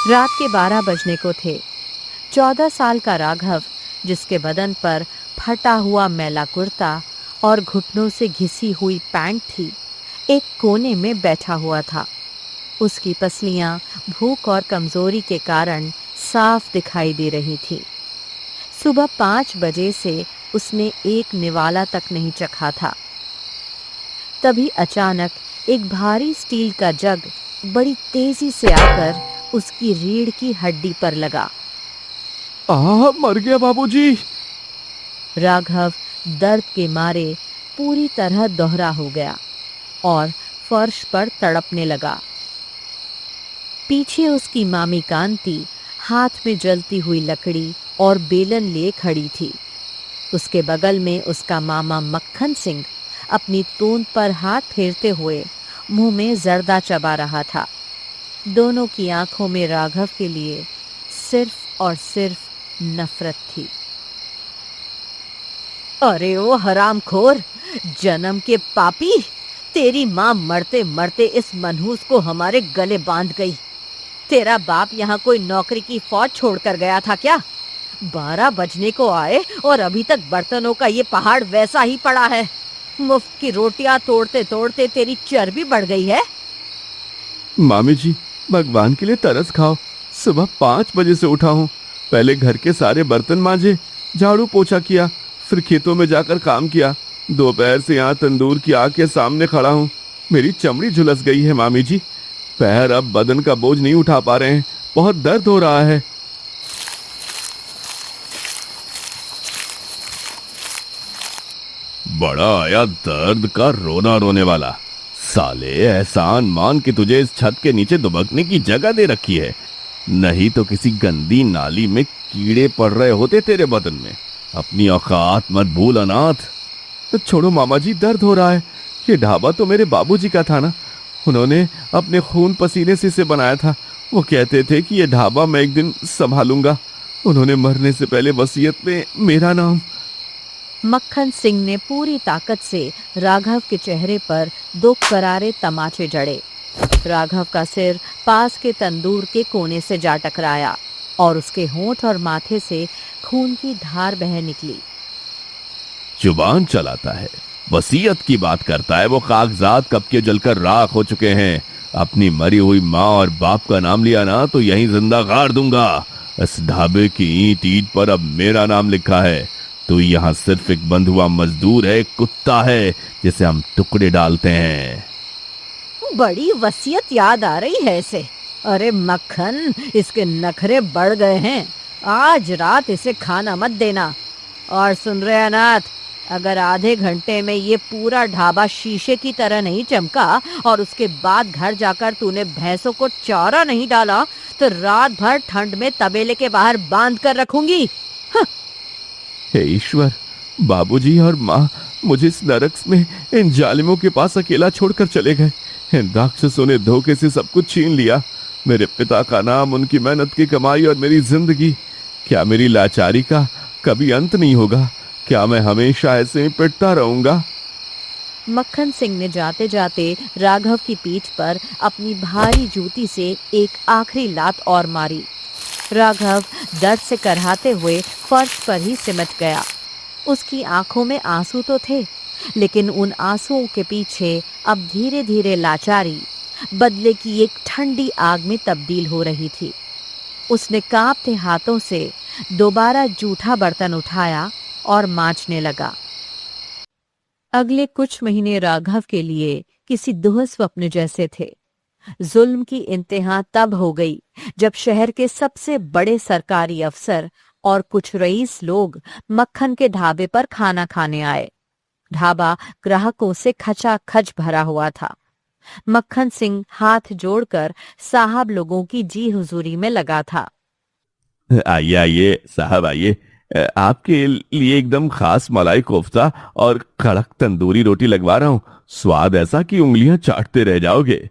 रात के 12 बजने को थे। 14 साल का राघव, जिसके बदन पर फटा हुआ मैला कुर्ता और घुटनों से घिसी हुई पैंट थी, एक कोने में बैठा हुआ था। उसकी पसलियां भूख और कमजोरी के कारण साफ दिखाई दे रही थी। सुबह 5 बजे से उसने एक निवाला तक नहीं चखा था। तभी अचानक एक भारी स्टील का जग बड़ी तेजी से आकर उसकी रीढ़ की हड्डी पर लगा। मर गया बाबूजी। राघव दर्द के मारे पूरी तरह दोहरा हो गया और फर्श पर तड़पने लगा। पीछे उसकी मामी कांति हाथ में जलती हुई लकड़ी और बेलन लिए खड़ी थी। उसके बगल में उसका मामा मक्खन सिंह अपनी तूंद पर हाथ फेरते हुए मुंह में जर्दा चबा रहा था। दोनों की आंखों में राघव के लिए सिर्फ और सिर्फ नफरत थी। अरे ओ हरामखोर, जन्म के पापी, तेरी माँ मरते मरते इस मनहूस को हमारे गले बांध गई। तेरा बाप यहाँ कोई नौकरी की फौज छोड़कर गया था क्या? 12 बजने को आए और अभी तक बर्तनों का ये पहाड़ वैसा ही पड़ा है। मुफ्त की रोटियां तोड़ते तोड़ते तेरी चर्बी बढ़ गई है। मामी जी, भगवान के लिए तरस खाओ। सुबह 5 बजे से उठा हूँ। पहले घर के सारे बर्तन मांजे, झाड़ू पोछा किया, फिर खेतों में जाकर काम किया। दोपहर से यहाँ तंदूर की आग के सामने खड़ा हूँ। मेरी चमड़ी झुलस गई है मामी जी। पैर अब बदन का बोझ नहीं उठा पा रहे हैं। बहुत दर्द हो रहा है। बड़ा आया दर्द का रोना रोने वाला। साले, एहसान मान के तुझे इस छत के नीचे दुबकने की जगह दे रखी है, नहीं तो किसी गंदी नाली में कीड़े पड़ रहे होते तेरे बदन में। अपनी औकात मत भूल अनाथ। तो छोड़ो मामा जी, दर्द हो रहा है। ये ढाबा तो मेरे बाबूजी का था ना। उन्होंने अपने खून पसीने से इसे बनाया था। वो कहते थे कि ये ढाबा मैं एक दिन संभालूंगा। उन्होंने मरने से पहले वसीयत में मेरा नाम। मक्खन सिंह ने पूरी ताकत से राघव के चेहरे पर 2 करारे तमाचे जड़े। राघव का सिर पास के तंदूर के कोने से जा टकराया और उसके होंठ और माथे से खून की धार बह निकली। जुबान चलाता है, वसीयत की बात करता है। वो कागजात कब के जलकर राख हो चुके हैं। अपनी मरी हुई माँ और बाप का नाम लिया ना तो यहीं जिंदा गाड़ दूंगा। इस ढाबे की ईंट ईंट पर अब मेरा नाम लिखा है। तो यहाँ सिर्फ एक बंधुआ मजदूर है, एक कुत्ता है जिसे हम टुकड़े डालते हैं। बड़ी वसीयत याद आ रही है इसे। अरे मक्खन, इसके नखरे बढ़ गए हैं। आज रात इसे खाना मत देना। और सुन रहे अनाथ, अगर आधे घंटे में ये पूरा ढाबा शीशे की तरह नहीं चमका और उसके बाद घर जाकर तूने भैंसों को चारा नहीं डाला तो रात भर ठंड में तबेले के बाहर बांध कर रखूंगी। हे ईश्वर, बाबूजी और माँ मुझे इस नरक में इन जालिमों के पास अकेला छोड़कर चले गए। इन राक्षसों ने धोखे से सब कुछ छीन लिया। मेरे पिता का नाम, उनकी मेहनत की कमाई और मेरी जिंदगी। क्या मेरी लाचारी का कभी अंत नहीं होगा? क्या मैं हमेशा ऐसे ही पिटता रहूंगा? मक्खन सिंह ने जाते जाते राघव की पीठ पर अपनी भारी जूती से एक आखिरी लात और मारी। राघव दर्द से करहाते हुए फर्श पर ही सिमट गया। उसकी आंखों में आंसू तो थे, लेकिन उन आंसुओं के पीछे अब धीरे धीरे लाचारी बदले की एक ठंडी आग में तब्दील हो रही थी। उसने कांपते हाथों से दोबारा जूठा बर्तन उठाया और मांजने लगा। अगले कुछ महीने राघव के लिए किसी दुह स्वप्न जैसे थे। जुल्म की इंतहा तब हो गई जब शहर के सबसे बड़े सरकारी अफसर और कुछ रईस लोग मक्खन के ढाबे पर खाना खाने आए। ढाबा ग्राहकों से खचाखच भरा हुआ था। मक्खन सिंह हाथ जोड़कर साहब लोगों की जी हुजूरी में लगा था। आइए आइए साहब, आइए। आपके लिए एकदम खास मलाई कोफ्ता और कड़क तंदूरी रोटी लगवा रहा हूँ। स्वाद ऐसा कि उंगलियां चाटते रह जाओगे।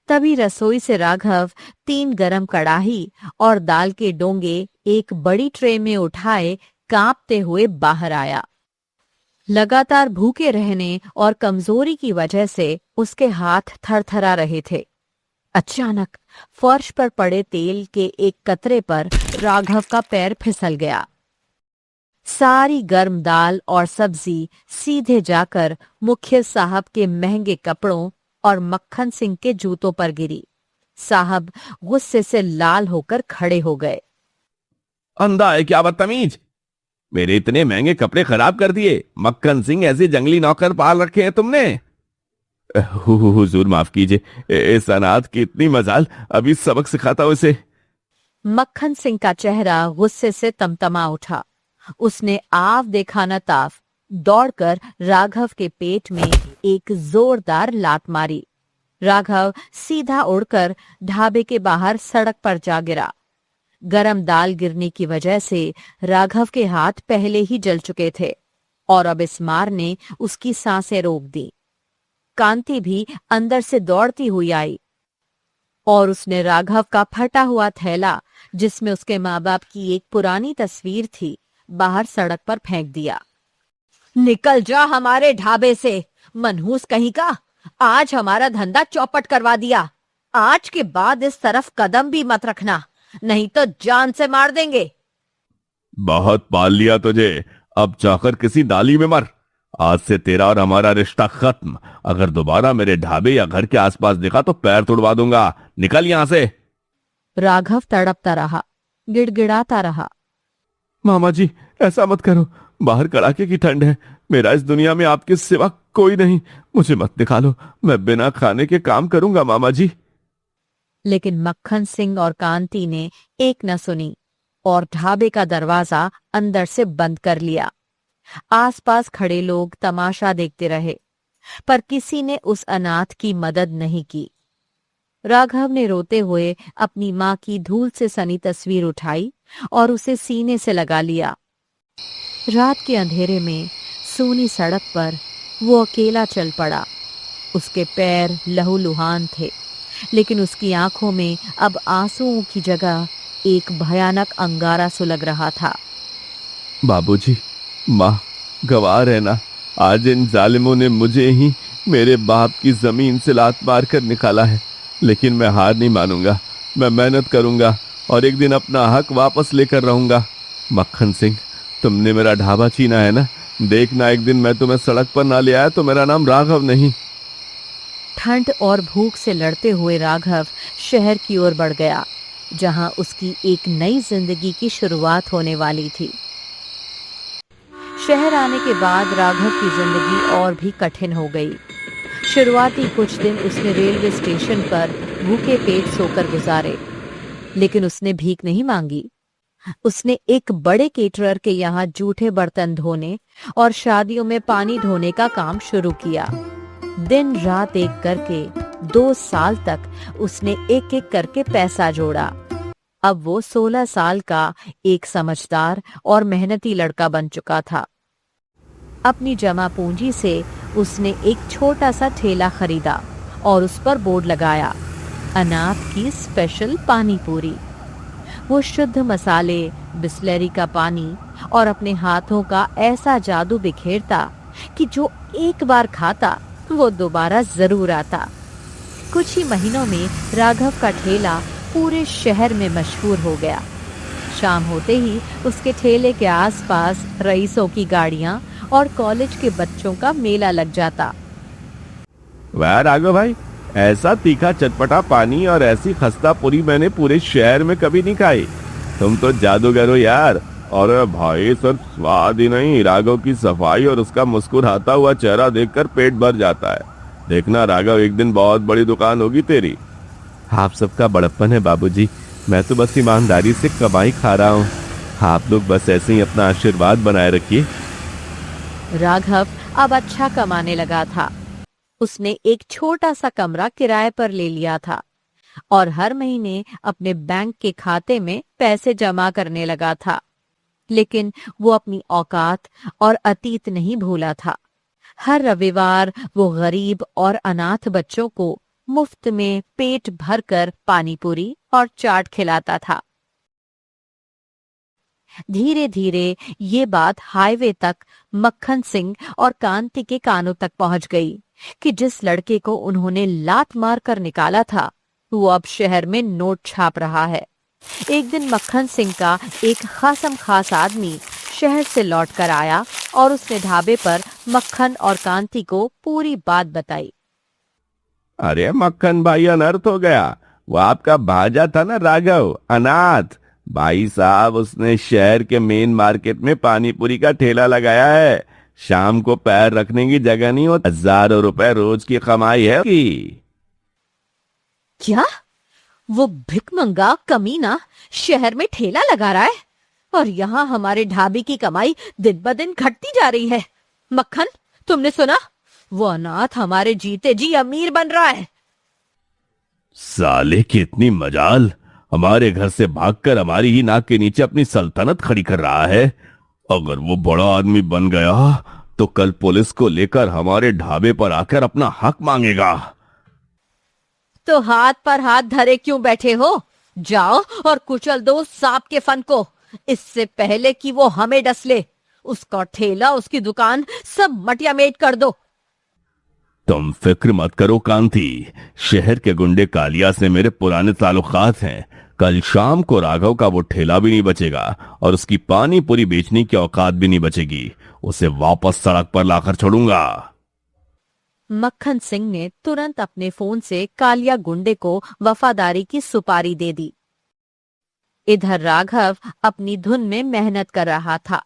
तभी रसोई से राघव 3 गरम कड़ाही और दाल के डोंगे एक बड़ी ट्रे में उठाए कांपते हुए बाहर आया। लगातार भूखे रहने और कमजोरी की वजह से उसके हाथ थरथरा रहे थे। अचानक फर्श पर पड़े तेल के एक कतरे पर राघव का पैर फिसल गया। सारी गर्म दाल और सब्जी सीधे जाकर मुखिया साहब के महंगे कपड़ों और मक्खन सिंह के जूतों पर गिरी। साहब गुस्से से लाल होकर खड़े हो गए। अंधा है क्या बदतमीज, मेरे इतने महंगे कपड़े खराब कर दिए। मक्खन सिंह ऐसे जंगली नौकर पाल रखे हैं तुमने। हुजूर माफ कीजिए, इस अनाथ की इतनी मजाल, अभी सबक सिखाता हूं इसे। मक्खन सिंह का चेहरा गुस्से से तमतमा उठा। उसने आव देखा न ताव दौड़कर राघव के पेट में एक जोरदार लात मारी। राघव सीधा उड़कर ढाबे के बाहर सड़क पर जा गिरा। गरम दाल गिरने की वजह से राघव के हाथ पहले ही जल चुके थे और अब इस मार ने उसकी सांसें रोक दी। कांति भी अंदर से दौड़ती हुई आई और उसने राघव का फटा हुआ थैला, जिसमें उसके माँ बाप की एक पुरानी तस्वीर थी, बाहर सड़क पर फेंक दिया। निकल जा हमारे ढाबे से, मनहूस कहीं का। आज हमारा धंधा चौपट करवा दिया। आज के बाद इस तरफ कदम भी मत रखना, नहीं तो जान से मार देंगे। बहुत पाल लिया तुझे, अब जाकर किसी डाली में मर। आज से तेरा और हमारा रिश्ता खत्म। अगर दोबारा मेरे ढाबे या घर के आसपास दिखा तो पैर तोड़वा दूंगा। निकल यहां से। राघव तड़पता रहा, गिड़गिड़ाता रहा। मामा जी, ऐसा मत करो, बाहर कड़ाके की ठंड है। मेरा इस दुनिया में आपके सिवा कोई नहीं। मुझे मत निकालो, मैं बिना खाने के काम करूंगा मामा जी। लेकिन मक्खन सिंह और कांति ने एक न सुनी और ढाबे का दरवाजा अंदर से बंद कर लिया। आसपास खड़े लोग तमाशा देखते रहे, पर किसी ने उस अनाथ की मदद नहीं की। राघव ने रोते हुए अपनी मां की धूल से सनी तस्वीर उठाई और उसे सीने से लगा लिया। रात के अंधेरे में सूनी सड़क पर वो अकेला चल पड़ा। उसके पैर लहूलुहान थे, लेकिन उसकी आंखों में अब आंसुओं की जगह एक भयानक अंगारा सुलग रहा था। बाबूजी, माँ, गवाह रहना। आज इन जालिमों ने मुझे ही मेरे बाप की जमीन से लात मार कर निकाला है, लेकिन मैं हार नहीं मानूंगा। मैं मेहनत करूंगा और एक दिन अपना हक वापस लेकर रहूंगा। मक्खन सिंह, तुमने मेरा ढाबा छीना है ना, देखना एक दिन मैं तुम्हें सड़क पर ना ले आया तो मेरा नाम राघव नहीं। ठंड और भूख से लड़ते हुए राघव शहर की ओर बढ़ गया, जहां उसकी एक नई जिंदगी की शुरुआत होने वाली थी। शहर आने के बाद राघव की जिंदगी और भी कठिन हो गई। शुरुआती कुछ दिन उसने रेलवे स्टेशन पर भूखे पेट सोकर गुजारे, लेकिन उसने भीख नहीं मांगी। उसने एक बड़े केटरर के यहाँ जूठे बर्तन धोने और शादियों में पानी ढोने का काम शुरू किया। दिन रात एक करके 2 साल तक उसने एक एक करके पैसा जोड़ा। अब वो 16 साल का एक समझदार और मेहनती लड़का बन चुका था। अपनी जमा पूंजी से उसने एक छोटा सा ठेला खरीदा और उस पर बोर्ड लगाया, अनाथ की स्पेशल पानी पूरी। वो शुद्ध मसाले, बिस्लेरी का पानी और अपने हाथों का ऐसा जादू बिखेरता कि जो एक बार खाता वो दोबारा जरूर आता। कुछ ही महीनों में राघव का ठेला पूरे शहर में मशहूर हो गया। शाम होते ही उसके ठेले के आसपास रईसों की गाड़ियां और कॉलेज के बच्चों का मेला लग जाता। वाह राघव भाई, ऐसा तीखा चटपटा पानी और ऐसी खस्ता पूरी मैंने पूरे शहर में कभी नहीं खाई। तुम तो जादूगर हो यार। और भाई सिर्फ स्वाद ही नहीं, राघव की सफाई और उसका मुस्कुराता हुआ चेहरा देखकर पेट भर जाता है। देखना राघव, एक दिन बहुत बड़ी दुकान होगी तेरी। आप सबका बड़प्पन है बाबूजी, मैं तो बस ईमानदारी से कमाई खा रहा हूँ। आप लोग बस ऐसे ही अपना आशीर्वाद बनाए रखिए। राघव अब अच्छा कमाने लगा था। उसने एक छोटा सा कमरा किराए पर ले लिया था और हर महीने अपने बैंक के खाते में पैसे जमा करने लगा था। लेकिन वो अपनी औकात और अतीत नहीं भूला था। हर रविवार वो गरीब और अनाथ बच्चों को मुफ्त में पेट भरकर पानी पूरी और चाट खिलाता था। धीरे धीरे ये बात हाईवे तक मक्खन सिंह और कांति के कानों तक पहुंच गई कि जिस लड़के को उन्होंने लात मार कर निकाला था वो अब शहर में नोट छाप रहा है। एक दिन मक्खन सिंह का एक खासम खास आदमी शहर से लौटकर आया और उसने ढाबे पर मक्खन और कांति को पूरी बात बताई। अरे मक्खन भाई अनर्थ हो गया। वो आपका भाजा था ना राघव, अनाथ भाई साहब, उसने शहर के मेन मार्केट में पानी पूरी का ठेला लगाया है। शाम को पैर रखने की जगह नहीं हो, हजारों रुपए रोज की कमाई है उसकी। क्या? वो भिखमंगा कमीना शहर में ठेला लगा रहा है और यहाँ हमारे ढाबे की कमाई दिन ब दिन घटती जा रही है। मक्खन, तुमने सुना? वो अनाथ हमारे जीते जी अमीर बन रहा है। साले की इतनी मजाल, हमारे घर से भागकर हमारी ही नाक के नीचे अपनी सल्तनत खड़ी कर रहा है। अगर वो बड़ा आदमी बन गया तो कल पुलिस को लेकर हमारे ढाबे पर आकर अपना हक मांगेगा। तो हाथ पर हाथ धरे क्यों बैठे हो? जाओ और कुचल दो सांप के फन को, इससे पहले कि वो हमें डस ले। उसका ठेला, उसकी दुकान सब मटिया मेट कर दो। तुम फिक्र मत करो कांति, शहर के गुंडे कालियास ने मेरे पुराने ताल्लुकात हैं। कल शाम को राघव का वो ठेला भी नहीं बचेगा और उसकी पानी पूरी बेचने की औकात भी नहीं बचेगी। उसे वापस सड़क पर लाकर छोड़ूंगा। मक्खन सिंह ने तुरंत अपने फोन से कालिया गुंडे को वफादारी की सुपारी दे दी। इधर राघव अपनी धुन में मेहनत कर रहा था,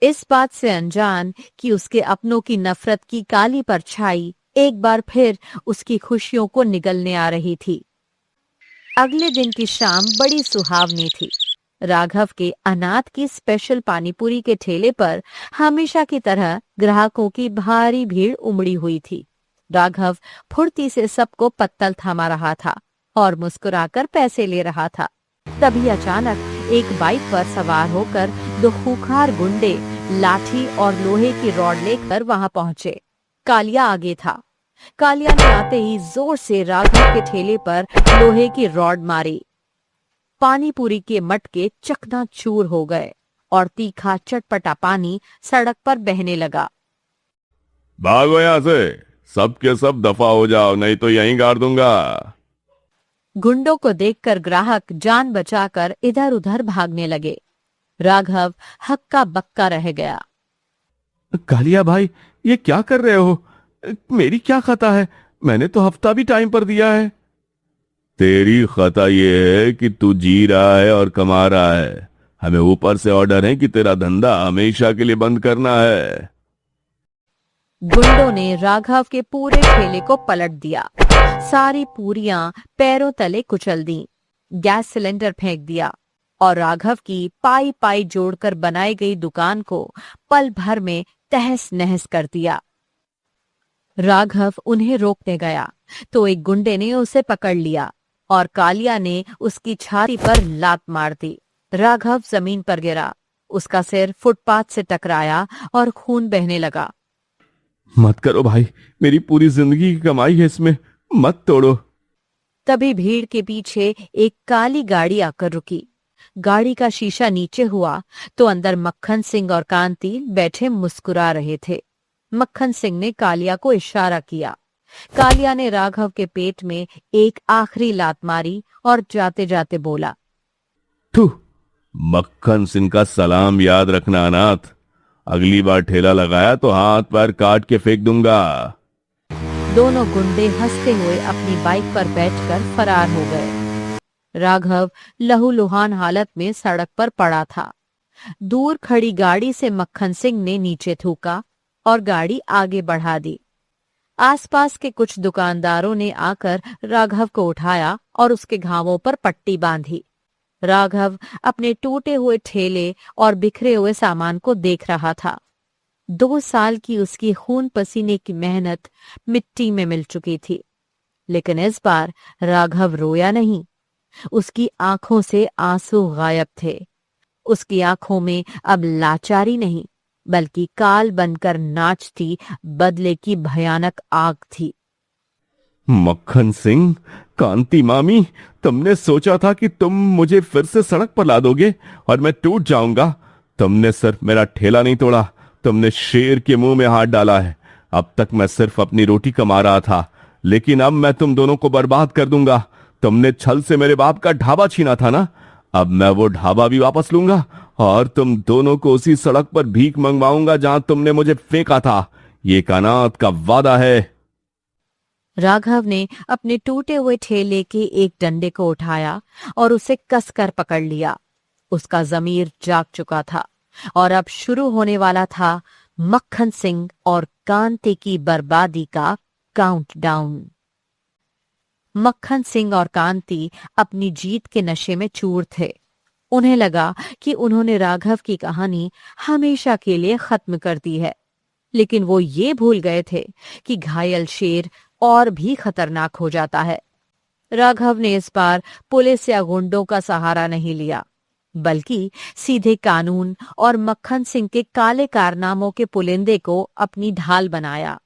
इस बात से अनजान कि उसके अपनों की नफरत की काली परछाई एक बार फिर उसकी खुशियों को निगलने आ रही थी। अगले दिन की शाम बड़ी सुहावनी थी। राघव के अनाथ की स्पेशल पानीपुरी के ठेले पर हमेशा की तरह ग्राहकों की भारी भीड़ उमड़ी हुई थी। राघव फुर्ती से सबको पत्तल थमा रहा था और मुस्कुराकर पैसे ले रहा था। तभी अचानक एक बाइक पर सवार होकर दो खूंखार गुंडे लाठी और लोहे की रॉड लेकर वहां पहुंचे। कालिया आगे था। कालिया ने आते ही जोर से राघव के ठेले पर लोहे की रॉड मारी। पानीपुरी के मटके चकनाचूर हो गए और तीखा चटपटा पानी सड़क पर बहने लगा। भागो यहां से, सब के सब दफा हो जाओ, नहीं तो यहीं गाड़ दूंगा। गुंडों को देखकर ग्राहक जान बचाकर इधर उधर भागने लगे। राघव हक्का बक्का रह गया। कालिया भाई, ये क्या कर रहे हो? मेरी क्या खता है? मैंने तो हफ्ता भी टाइम पर दिया है। तेरी खता ये है कि तू जी रहा है और कमा रहा है। हमें ऊपर से ऑर्डर है कि तेरा धंधा हमेशा के लिए बंद करना है। गुंडों ने राघव के पूरे ठेले को पलट दिया। सारी पूरियां पैरों तले कुचल दी, गैस सिलेंडर फेंक दिया और राघव की पाई पाई जोड़कर बनाई गई दुकान को पल भर में तहस नहस कर दिया। राघव उन्हें रोकने गया तो एक गुंडे ने उसे पकड़ लिया और कालिया ने उसकी छाती पर लात मार दी। राघव जमीन पर गिरा, उसका सिर फुटपाथ से टकराया और खून बहने लगा। मत करो भाई, मेरी पूरी जिंदगी की कमाई है इसमें, मत तोड़ो। तभी भीड़ के पीछे एक काली गाड़ी आकर रुकी। गाड़ी का शीशा नीचे हुआ तो अंदर मक्खन सिंह और कांति बैठे मुस्कुरा रहे थे। मक्खन सिंह ने कालिया को इशारा किया। कालिया ने राघव के पेट में एक आखिरी लात मारी और जाते जाते बोला, थू, मक्खन सिंह का सलाम याद रखना अनाथ। अगली बार ठेला लगाया तो हाथ पैर काट के फेंक दूंगा। दोनों गुंडे हंसते हुए अपनी बाइक पर बैठकर फरार हो गए। राघव लहूलुहान हालत में सड़क पर पड़ा था। दूर खड़ी गाड़ी से मक्खन सिंह ने नीचे थूका और गाड़ी आगे बढ़ा दी। आसपास के कुछ दुकानदारों ने आकर राघव को उठाया और उसके घावों पर पट्टी बांधी। राघव अपने टूटे हुए ठेले और बिखरे हुए सामान को देख रहा था। 2 साल की उसकी खून पसीने की मेहनत मिट्टी में मिल चुकी थी, लेकिन इस बार राघव रोया नहीं। उसकी आंखों से आंसू गायब थे। उसकी आंखों में अब लाचारी नहीं, बल्कि काल बनकर नाचती बदले की भयानक आग थी। मक्खन सिंह, कांति मामी, तुमने सोचा था कि तुम मुझे फिर से सड़क पर ला दोगे और मैं टूट जाऊंगा। तुमने सिर्फ मेरा ठेला नहीं तोड़ा, तुमने शेर के मुंह में हाथ डाला है। अब तक मैं सिर्फ अपनी रोटी कमा रहा था, लेकिन अब मैं तुम दोनों को बर्बाद कर दूंगा। तुमने छल से मेरे बाप का ढाबा छीना था ना, अब मैं वो ढाबा भी वापस लूंगा और तुम दोनों को उसी सड़क पर भीख मंगवाऊंगा जहां तुमने मुझे फेंका था। ये कायनात का वादा है। राघव ने अपने टूटे हुए ठेले के एक डंडे को उठाया और उसे कसकर पकड़ लिया। उसका जमीर जाग चुका था और अब शुरू होने वाला था मक्खन सिंह और कांति की बर्बादी का काउंटडाउन। मक्खन सिंह और कांति अपनी जीत के नशे में चूर थे। उन्हें लगा कि उन्होंने राघव की कहानी हमेशा के लिए खत्म कर दी है, लेकिन वो ये भूल गए थे कि घायल शेर और भी खतरनाक हो जाता है। राघव ने इस बार पुलिस या गुंडों का सहारा नहीं लिया, बल्कि सीधे कानून और मक्खन सिंह के काले कारनामों के पुलिंदे को अपनी ढाल बनाया।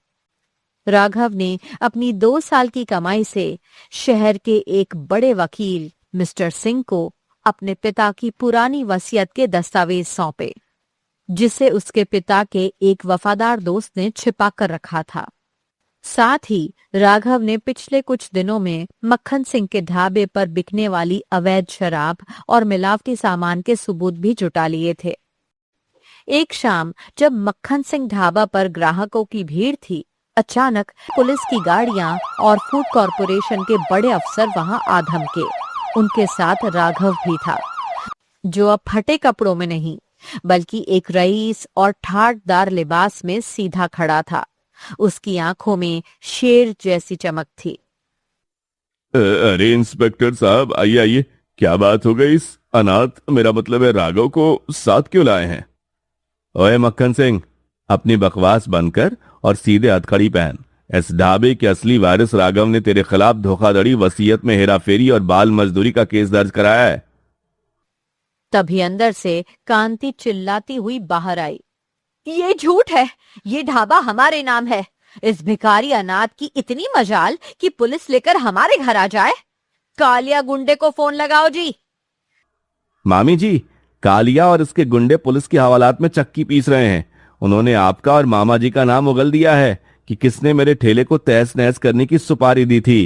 राघव ने अपनी 2 साल की कमाई से शहर के एक बड़े वकील मिस्टर सिंह को अपने पिता की पुरानी वसीयत के दस्तावेज सौंपे, जिसे उसके पिता के एक वफादार दोस्त ने छिपा कर रखा था। साथ ही राघव ने पिछले कुछ दिनों में मक्खन सिंह के ढाबे पर बिकने वाली अवैध शराब और मिलावटी सामान के सबूत भी जुटा लिए थे। एक शाम जब मक्खन सिंह ढाबा पर ग्राहकों की भीड़ थी, अचानक पुलिस की गाड़ियां और फूड कॉरपोरेशन के बड़े अफसर वहां आ धमके। उनके साथ राघव भी था, जो अब फटे कपड़ों में नहीं बल्कि एक रईस और ठाटदार लिबास में सीधा खड़ा था। उसकी आंखों में शेर जैसी चमक थी। अरे इंस्पेक्टर साहब, आइए आइए, क्या बात हो गई? इस अनाथ, मेरा मतलब है राघव को साथ क्यों लाए हैं? ओए मक्खन सिंह, अपनी बकवास बंद कर और सीधे हथकड़ी पहन। इस ढाबे के असली वारिस राघव ने तेरे खिलाफ धोखाधड़ी, वसीयत में हेराफेरी और बाल मजदूरी का केस दर्ज कराया है। तभी अंदर से कांति चिल्लाती हुई बाहर आई, ये झूठ है, ये ढाबा हमारे नाम है। इस भिखारी अनाथ की इतनी मजाल कि पुलिस लेकर हमारे घर आ जाए। कालिया गुंडे को फोन लगाओ जी। मामी जी, कालिया और इसके गुंडे पुलिस की हवालात में चक्की पीस रहे हैं। उन्होंने आपका और मामा जी का नाम उगल दिया है कि किसने मेरे ठेले को तहस नहस करने की सुपारी दी थी।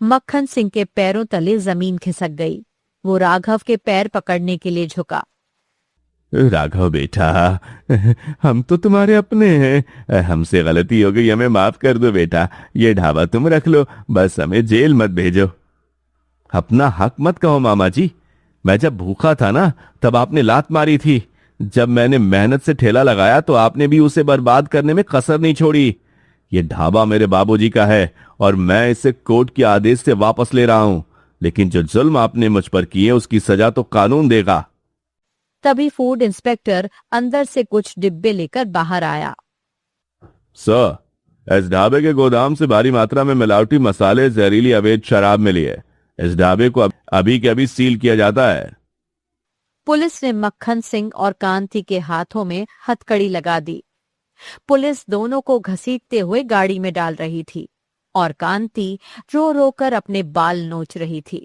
मक्खन सिंह के पैरों तले जमीन खिसक गई। वो राघव के पैर पकड़ने के लिए झुका। राघव बेटा, हम तो तुम्हारे अपने हैं, हमसे गलती हो गई, हमें माफ कर दो बेटा। ये ढाबा तुम रख लो, बस हमें जेल मत भेजो। अपना हक मत कहो मामा जी। मैं जब भूखा था ना, तब आपने लात मारी थी। जब मैंने मेहनत से ठेला लगाया तो आपने भी उसे बर्बाद करने में कसर नहीं छोड़ी। ये ढाबा मेरे बाबूजी का है और मैं इसे कोर्ट के आदेश से वापस ले रहा हूं, लेकिन जो जुल्म आपने मुझ पर किए उसकी सजा तो कानून देगा। तभी फूड इंस्पेक्टर अंदर से कुछ डिब्बे लेकर बाहर आया। सर, इस ढाबे के गोदाम से भारी मात्रा में मिलावटी मसाले, जहरीली अवैध शराब मिली है। इस ढाबे को अभी के अभी सील किया जाता है। पुलिस ने मक्खन सिंह और कांति के हाथों में हथकड़ी लगा दी। पुलिस दोनों को घसीटते हुए गाड़ी में डाल रही थी और कांति रो रो कर अपने बाल नोच रही थी।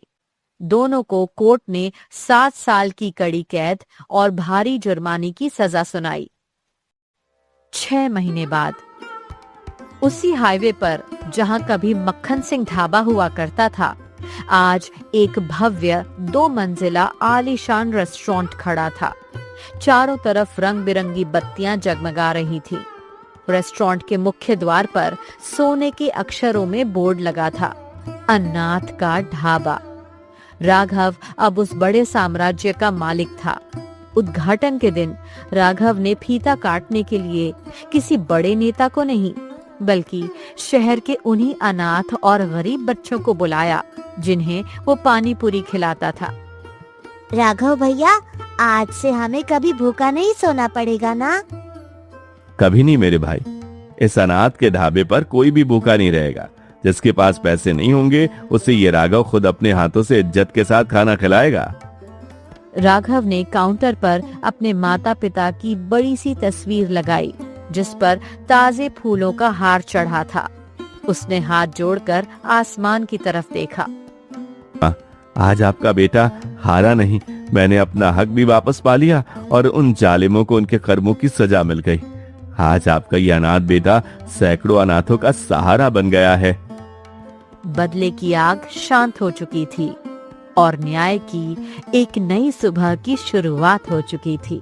दोनों को कोर्ट ने 7 साल की कड़ी कैद और भारी जुर्माने की सजा सुनाई। 6 महीने बाद उसी हाईवे पर जहां कभी मक्खन सिंह ढाबा हुआ करता था, आज एक भव्य 2 मंजिला आलीशान रेस्टोरेंट खड़ा था। चारों तरफ रंग बिरंगी बत्तियां जगमगा रही थी। रेस्टोरेंट के मुख्य द्वार पर सोने के अक्षरों में बोर्ड लगा था, अनाथ का ढाबा। राघव अब उस बड़े साम्राज्य का मालिक था। उद्घाटन के दिन राघव ने फीता काटने के लिए किसी बड़े नेता को नहीं, बल्कि शहर के उन्हीं अनाथ और गरीब बच्चों को बुलाया जिन्हें वो पानी पूरी खिलाता था। राघव भैया, आज से हमें कभी भूखा नहीं सोना पड़ेगा ना? कभी नहीं मेरे भाई। इस अनाथ के ढाबे पर कोई भी भूखा नहीं रहेगा। जिसके पास पैसे नहीं होंगे उसे ये राघव खुद अपने हाथों से इज्जत के साथ खाना खिलाएगा। राघव ने काउंटर पर अपने माता पिता की बड़ी सी तस्वीर लगाई, जिस पर ताजे फूलों का हार चढ़ा था। उसने हाथ जोड़कर आसमान की तरफ देखा। आज आपका बेटा हारा नहीं, मैंने अपना हक भी वापस पा लिया और उन जालिमों को उनके कर्मों की सजा मिल गई। आज आपका ये अनाथ बेटा सैकड़ों अनाथों का सहारा बन गया है। बदले की आग शांत हो चुकी थी और न्याय की एक नई सुबह की शुरुआत हो चुकी थी।